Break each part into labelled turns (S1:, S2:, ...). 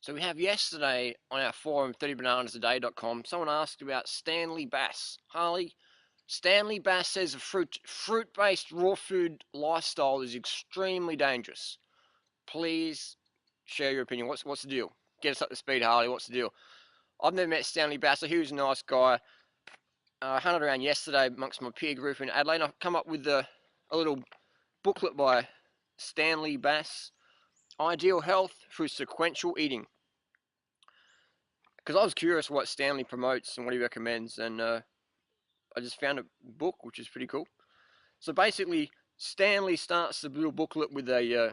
S1: So we have yesterday on our forum, 30bananasaday.com, someone asked about Stanley Bass. Harley, Stanley Bass says a fruit-based raw food lifestyle is extremely dangerous. Please share your opinion. What's the deal? Get us up to speed, Harley. What's the deal? I've never met Stanley Bass. He was a nice guy. I hunted around yesterday amongst my peer group in Adelaide. I've come up with a little booklet by Stanley Bass, Ideal Health Through Sequential Eating. Because I was curious what Stanley promotes and what he recommends, and I just found a book which is pretty cool. So basically, Stanley starts the little booklet with a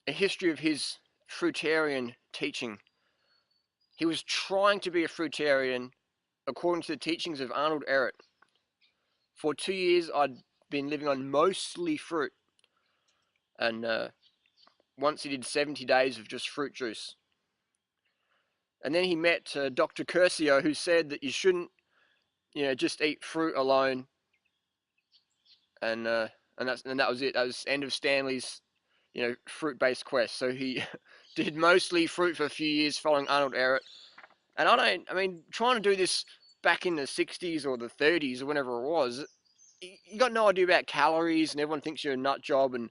S1: history of his fruitarian teaching. He was trying to be a fruitarian according to the teachings of Arnold Ehret. For 2 years, I'd been living on mostly fruit, and once he did 70 days of just fruit juice. And then he met Dr. Curcio, who said that you shouldn't, just eat fruit alone. And that was it. That was the end of Stanley's, fruit-based quest. So he did mostly fruit for a few years following Arnold Ehret. And trying to do this back in the 60s or the 30s or whenever it was, you got no idea about calories, and everyone thinks you're a nut job. And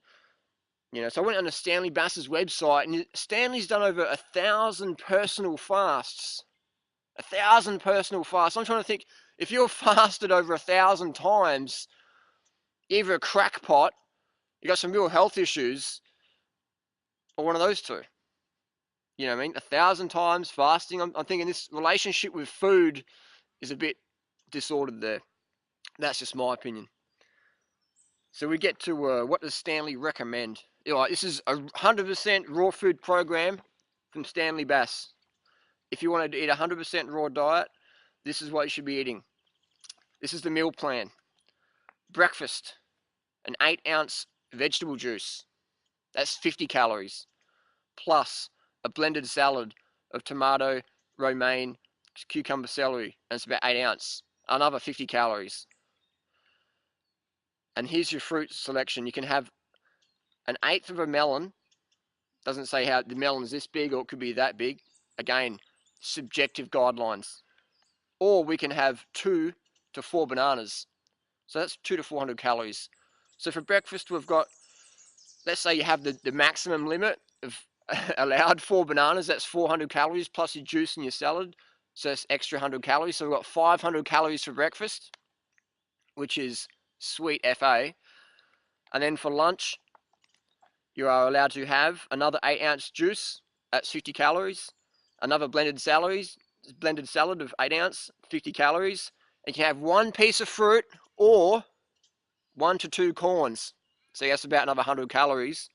S1: so I went on to Stanley Bass's website, and Stanley's done over 1,000 personal fasts. 1,000 personal fasts. I'm trying to think, if you're fasted over 1,000 times, you're either a crackpot, you got some real health issues, or one of those two. 1,000 times fasting. I'm thinking this relationship with food is a bit disordered there. That's just my opinion. So we get to what does Stanley recommend? This is a 100% raw food program from Stanley Bass. If you wanted to eat a 100% raw diet, this is what you should be eating. This is the meal plan. Breakfast, an 8-ounce vegetable juice. That's 50 calories. Plus a blended salad of tomato, romaine, cucumber, celery. And it's about 8 ounces. Another 50 calories. And here's your fruit selection. You can have an 1/8 of a melon. Doesn't say how the melon is this big, or it could be that big. Again, subjective guidelines. Or we can have 2 to 4 bananas. So that's 200 to 400 calories. So for breakfast, we've got, let's say you have the maximum limit of allowed 4 bananas. That's 400 calories plus your juice and your salad. So that's extra 100 calories. So we've got 500 calories for breakfast, which is sweet FA. And then for lunch, you are allowed to have another 8-ounce juice at 50 calories, another blended salad of 8 ounce, 50 calories. And you can have 1 piece of fruit or 1 to 2 corns. So that's about another 100 calories.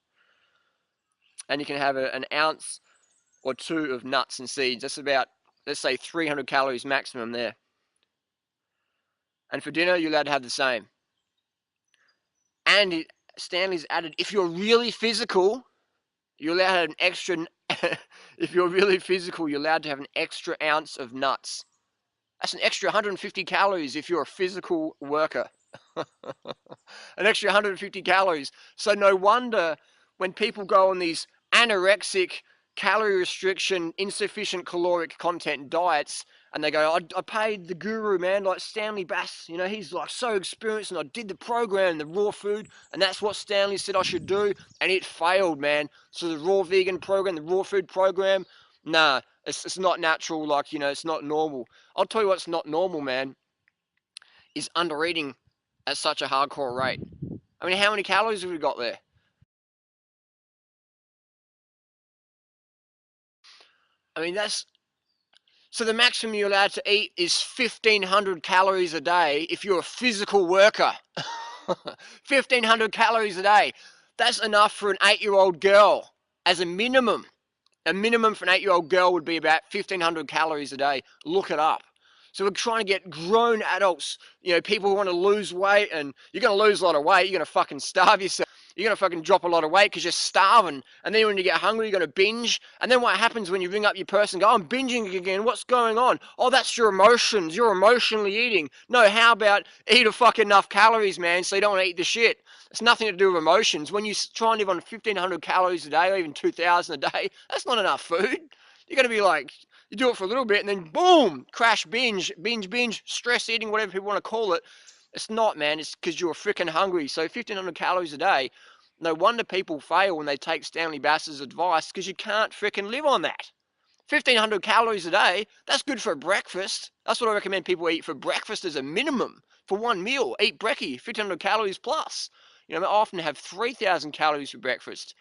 S1: And you can have an ounce or 2 of nuts and seeds. That's about, let's say, 300 calories maximum there. And for dinner, you're allowed to have the same. And Stanley's added, if you're really physical, you're allowed to have an extra, if you're really physical, you're allowed to have an extra ounce of nuts. That's an extra 150 calories if you're a physical worker. An extra 150 calories. So no wonder when people go on these anorexic, calorie restriction, insufficient caloric content diets, and they go, I paid the guru, man, like Stanley Bass, he's like so experienced, and I did the program, the raw food, and that's what Stanley said I should do, and it failed, man. So the raw vegan program, the raw food program, nah, it's not natural, it's not normal. I'll tell you what's not normal, man, is under eating at such a hardcore rate. How many calories have we got there? So the maximum you're allowed to eat is 1,500 calories a day if you're a physical worker. 1,500 calories a day. That's enough for an 8-year-old girl as a minimum. A minimum for an 8-year-old girl would be about 1,500 calories a day. Look it up. So we're trying to get grown adults, people who want to lose weight, and you're going to lose a lot of weight. You're going to fucking starve yourself. you're going to fucking drop a lot of weight because you're starving. And then when you get hungry, you're going to binge. And then what happens when you ring up your person and go, I'm binging again, what's going on? Oh, that's your emotions. You're emotionally eating. No, how about eat a fucking enough calories, man, so you don't want to eat the shit. It's nothing to do with emotions. When you try and live on 1,500 calories a day or even 2,000 a day, that's not enough food. You're going to be like, you do it for a little bit and then boom, crash, binge, stress eating, whatever people want to call it. It's not, man. It's because you're freaking hungry. So 1,500 calories a day. No wonder people fail when they take Stanley Bass's advice, because you can't freaking live on that. 1,500 calories a day, that's good for breakfast. That's what I recommend people eat for breakfast as a minimum. For one meal, eat brekkie, 1,500 calories plus. You know, I often have 3,000 calories for breakfast.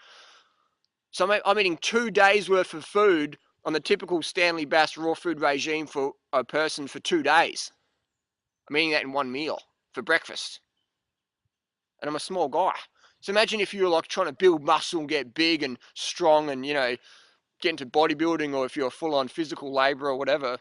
S1: So I'm eating 2 days worth of food on the typical Stanley Bass raw food regime for a person for 2 days. I'm eating that in one meal for breakfast. And I'm a small guy. So imagine if you were like trying to build muscle and get big and strong and, you know, get into bodybuilding, or if you're a full-on physical labourer or whatever,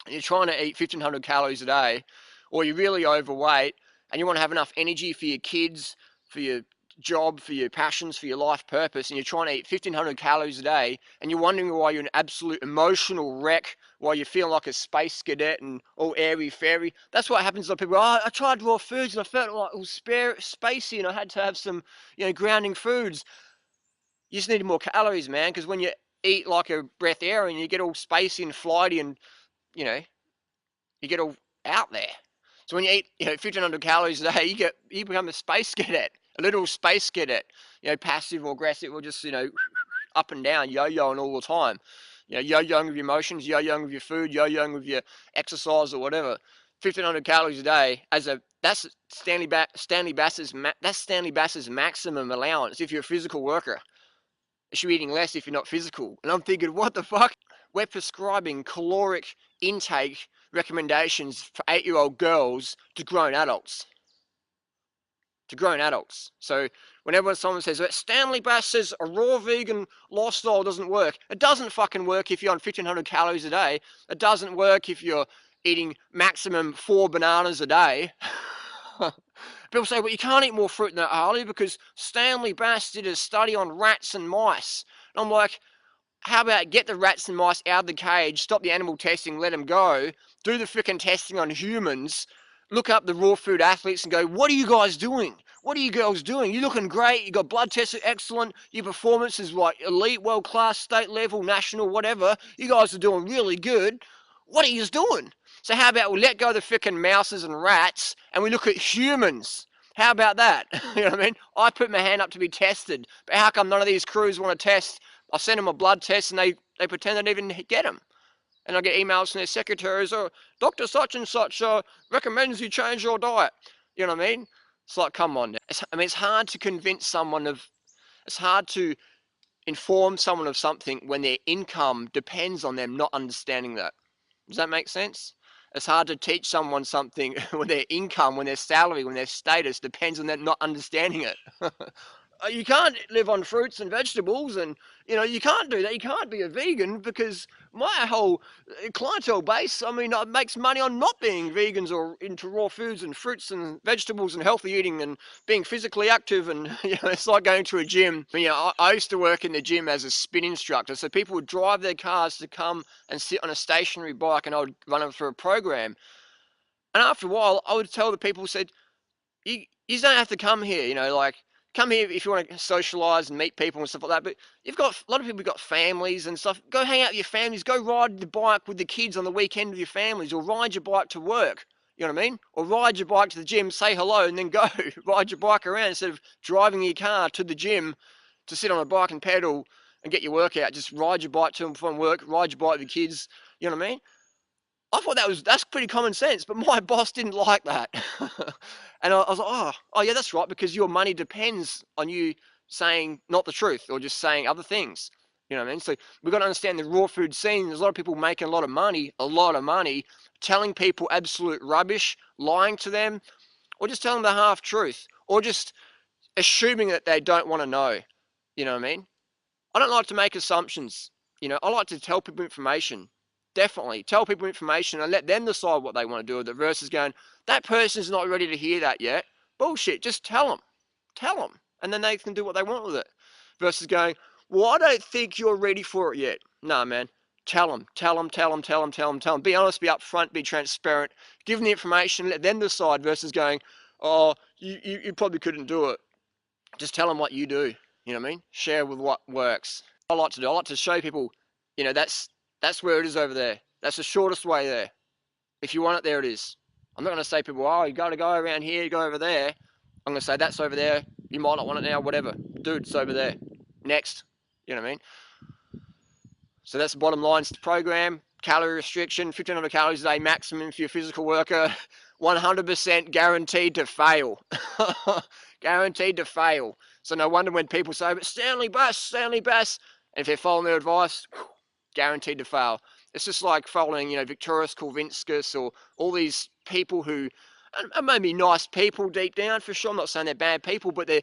S1: and you're trying to eat 1,500 calories a day, or you're really overweight and you want to have enough energy for your kids, for your job, for your passions, for your life purpose, and you're trying to eat 1,500 calories a day, and you're wondering why you're an absolute emotional wreck, why you feel like a space cadet and all airy-fairy. That's what happens to people. Oh, I tried raw foods and I felt like it was spacey and I had to have some, you know, grounding foods. You just need more calories, man, because when you eat like a breath air and you get all spacey and flighty and, you know, you get all out there. So when you eat, you know, 1,500 calories a day, you become a space cadet, a little space cadet, you know, passive or aggressive, or just, you know, up and down, yo-yoing all the time. You know, yo-yoing with your emotions, yo-yoing with your food, yo-yoing with your exercise or whatever. 1,500 calories a day that's Stanley Bass's maximum allowance if you're a physical worker. You should be eating less if you're not physical. And I'm thinking, what the fuck? We're prescribing caloric intake recommendations for 8-year-old girls to grown adults. So whenever someone says, Stanley Bass says a raw vegan lifestyle doesn't work, it doesn't fucking work if you're on 1,500 calories a day. It doesn't work if you're eating maximum 4 bananas a day. People say, well, you can't eat more fruit than that, Harley, because Stanley Bass did a study on rats and mice. And I'm like, how about get the rats and mice out of the cage, stop the animal testing, let them go, do the freaking testing on humans, look up the raw food athletes and go, what are you guys doing? What are you girls doing? You're looking great. You got blood tests are excellent. Your performance is like elite, world class, state level, national, whatever. You guys are doing really good. What are you doing? So how about we let go of the freaking mouses and rats and we look at humans? How about that? You know what I mean? I put my hand up to be tested, but how come none of these crews want to test? I send them a blood test and they pretend they didn't even get them. And I get emails from their secretaries, or Dr. Such and Such recommends you change your diet. You know what I mean? It's like, come on now. It's hard to convince someone it's hard to inform someone of something when their income depends on them not understanding that. Does that make sense? It's hard to teach someone something when their income, when their salary, when their status depends on them not understanding it. You can't live on fruits and vegetables, and you know you can't do that. You can't be a vegan, because my whole clientele base, I mean, makes money on not being vegans or into raw foods and fruits and vegetables and healthy eating and being physically active. And you know, it's like going to a gym. You know, I used to work in the gym as a spin instructor, so people would drive their cars to come and sit on a stationary bike, and I would run them through a program. And after a while, I would tell the people, said, you don't have to come here, you know, like, come here if you want to socialise and meet people and stuff like that. But you've got a lot of people, got families and stuff. Go hang out with your families. Go ride the bike with the kids on the weekend with your families, or ride your bike to work. You know what I mean? Or ride your bike to the gym, say hello, and then go ride your bike around instead of driving your car to the gym to sit on a bike and pedal and get your workout. Just ride your bike to and from work. Ride your bike with your kids. You know what I mean? I thought that's pretty common sense, but my boss didn't like that. And I was like, oh yeah, that's right, because your money depends on you saying not the truth or just saying other things. You know what I mean? So we've got to understand the raw food scene. There's a lot of people making a lot of money, telling people absolute rubbish, lying to them, or just telling the half truth, or just assuming that they don't want to know. You know what I mean? I don't like to make assumptions. You know, I like to tell people information. Definitely tell people information and let them decide what they want to do with it, versus going, that person's not ready to hear that yet. Bullshit. Just tell them. Tell them. and then they can do what they want with it. Versus going, well, I don't think you're ready for it yet. Nah, man. Tell them. Be honest, be upfront, be transparent. Give them the information, let them decide. Versus going, oh, you probably couldn't do it. Just tell them what you do. You know what I mean? Share with what works. I like to do. I like to show people, that's where it is over there. That's the shortest way there. If you want it, there it is. I'm not going to say people, oh, you got to go around here, you go over there. I'm going to say that's over there. You might not want it now, whatever. Dude, it's over there. Next. You know what I mean? So that's the bottom line program. Calorie restriction, 1,500 calories a day maximum for your physical worker. 100% guaranteed to fail. Guaranteed to fail. So no wonder when people say, but Stanley Bass. And if they're following their advice, guaranteed to fail. It's just like following, Victorious Kulvinskas or all these people who are maybe nice people deep down, for sure. I'm not saying they're bad people, but their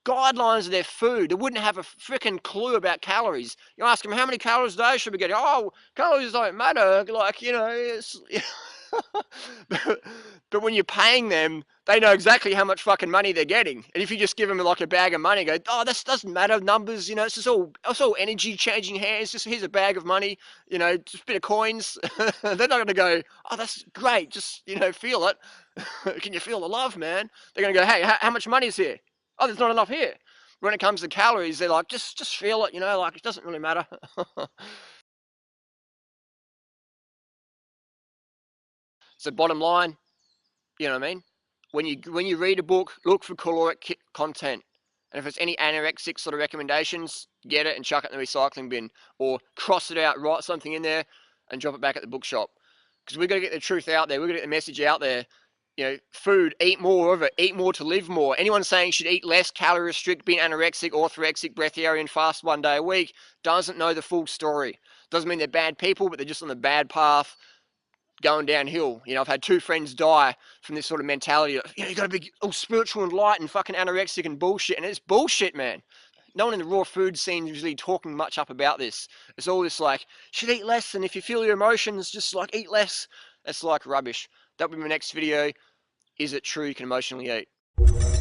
S1: guidelines of their food, they wouldn't have a freaking clue about calories. You ask them, how many calories a day should we get? Oh, calories don't matter. Like, it's... but when you're paying them, they know exactly how much fucking money they're getting. And if you just give them like a bag of money, go, oh, this doesn't matter, numbers, it's just it's all energy changing hands. Just here's a bag of money, just a bit of coins. They're not going to go, oh, that's great. Just, feel it. Can you feel the love, man? They're going to go, hey, how much money is here? Oh, there's not enough here. When it comes to calories, they're like, just feel it, like it doesn't really matter. So bottom line, you know what I mean? When you read a book, look for caloric content. And if it's any anorexic sort of recommendations, get it and chuck it in the recycling bin. Or cross it out, write something in there, and drop it back at the bookshop. Because we've got to get the truth out there. We've got to get the message out there. Food, eat more of it. Eat more to live more. Anyone saying you should eat less, calorie restrict, being anorexic, orthorexic, breatharian, fast 1 day a week, doesn't know the full story. Doesn't mean they're bad people, but they're just on the bad path, going downhill. I've had 2 friends die from this sort of mentality of, you got to be all spiritual and light and fucking anorexic and bullshit. And it's bullshit, man. No one in the raw food scene is really talking much up about this. It's all this like, should eat less, and if you feel your emotions, just like eat less. It's like rubbish. That'll be my next video. Is it true you can emotionally eat?